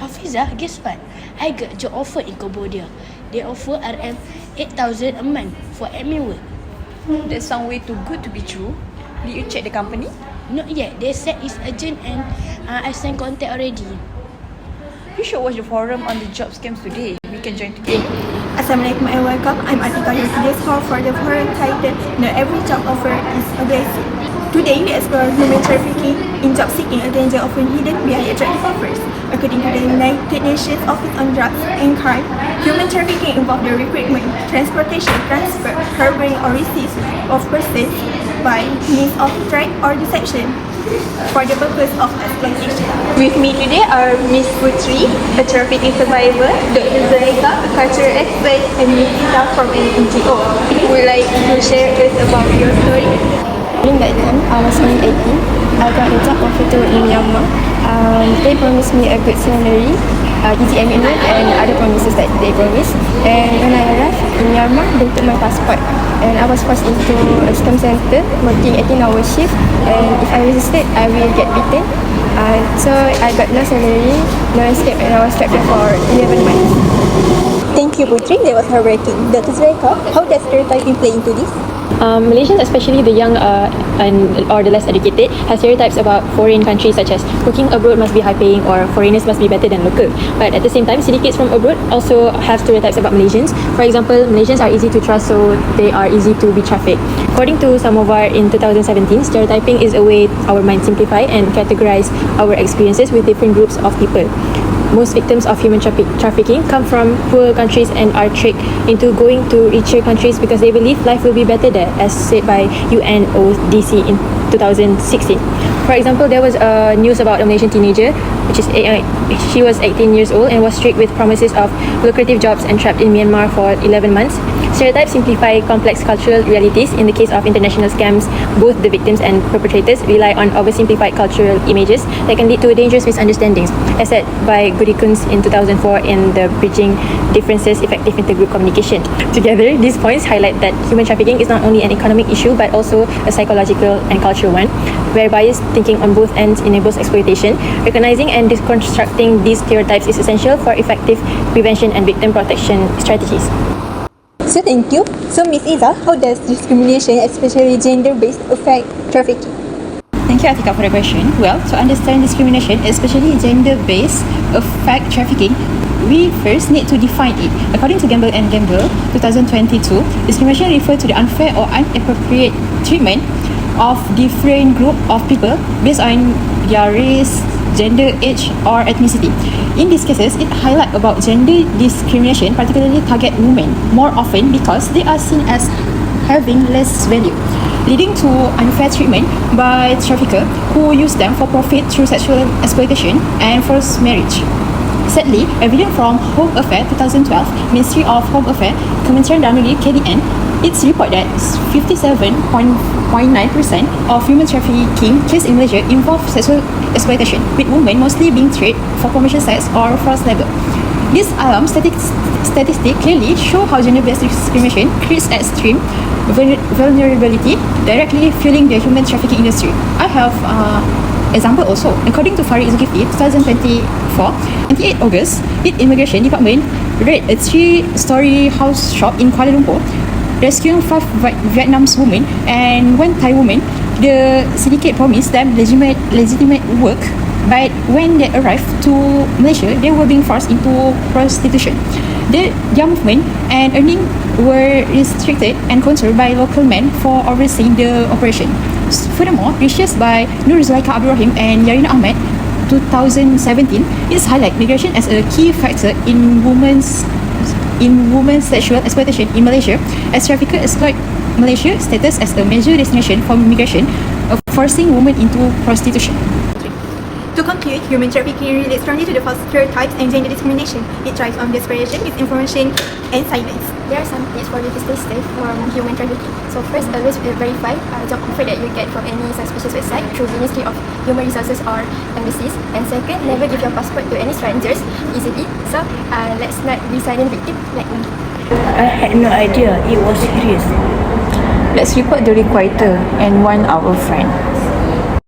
Hafizah, guess what? I got job offer in Cambodia. They offer RM 8,000 a month for admin work. That sounds way too good to be true. Did you check the company? Not yet. They said it's urgent and I signed contact already. You should watch the forum on the job scams today. We can join together. Assalamualaikum and welcome. I'm Atika, your today's call for the forum titled "Not Every Job Offer is a Blessing." Today we explore human trafficking in job seeking, a danger often hidden behind attractive offers. According to the United Nations Office on Drugs and Crime, human trafficking involves the recruitment, transportation, transfer, harboring, or receipt of persons by means of threat or deception for the purpose of exploitation. With me today are Miss Putri, a trafficking survivor, Dr. Zaika, a cultural expert, and Miss Ita from an NGO. Would like to share with us about your story? During that time, I was only 18. I got a job offer to work in Myanmar. They promised me a good salary, easy admin work, and other promises that they promised. And when I arrived in Myanmar, they took my passport. And I was forced into a scam center, working 18-hour shift. And if I resisted, I will get beaten. So I got no salary, no escape, and I was trapped there for 11 months. Thank you, Putri. That was heartbreaking. Dr. Zaika, how does stereotyping play into this? Malaysians, especially the young or the less educated, have stereotypes about foreign countries such as working abroad must be high paying or foreigners must be better than local. But at the same time, syndicates from abroad also have stereotypes about Malaysians. For example, Malaysians are easy to trust, so they are easy to be trafficked. According to Samovar in 2017, stereotyping is a way our minds simplify and categorize our experiences with different groups of people. Most victims of human trafficking come from poor countries and are tricked into going to richer countries because they believe life will be better there, as said by UNODC in 2016. For example, there was news about a Malaysian teenager, she was 18 years old and was tricked with promises of lucrative jobs and trapped in Myanmar for 11 months. Stereotypes simplify complex cultural realities. In the case of international scams, both the victims and perpetrators rely on oversimplified cultural images that can lead to dangerous misunderstandings, as said by Gudikuns in 2004 in the Bridging Differences Effective Intergroup Communication. Together, these points highlight that human trafficking is not only an economic issue but also a psychological and cultural one, where biased thinking on both ends enables exploitation. Recognizing and deconstructing these stereotypes is essential for effective prevention and victim protection strategies. So thank you. So Miss Iza, how does discrimination, especially gender-based, affect trafficking? Thank you, Atika, for the question. Well, to understand discrimination, especially gender-based, affect trafficking, we first need to define it. According to Gamble and Gamble 2022, discrimination refers to the unfair or inappropriate treatment of different group of people based on their race, gender, age, or ethnicity. In these cases, it highlights about gender discrimination, particularly target women more often because they are seen as having less value, leading to unfair treatment by traffickers who use them for profit through sexual exploitation and forced marriage. Sadly, evidence from Home Affairs 2012, Ministry of Home Affairs, Kementerian Dalam Negeri KDN, it's report that 57.9% of human trafficking cases in Malaysia involve sexual exploitation, with women mostly being traded for commercial sex or forced labor. These alarm statistics clearly show how gender-based discrimination creates extreme vulnerability, directly fueling the human trafficking industry. I have example also. According to Farid Zulkifli, 2024, 28 August, Immigration Department raid a 3-story house shop in Kuala Lumpur, rescuing 5 Vietnamese women and 1 Thai woman. The syndicate promised them legitimate work, but when they arrived to Malaysia, they were being forced into prostitution. Their movement and earning were restricted and controlled by local men for overseeing the operation. Furthermore, research by Nur Zulaika Abdul Rahim and Yarina Ahmed 2017 is highlight migration as a key factor in women's sexual exploitation in Malaysia, as traffickers exploit Malaysia's status as a major destination for migration, forcing women into prostitution. To conclude, human trafficking relates strongly to the false stereotypes and gender discrimination. It thrives on desperation, misinformation, and silence. There are some tips for you to stay safe from human trafficking. So first, always verify job offer that you get from any suspicious website through Ministry of Human Resources or embassies. And second, never give your passport to any strangers easily. So let's not be silent victim like me. I had no idea it was serious. Let's report the requiter and warn our friend.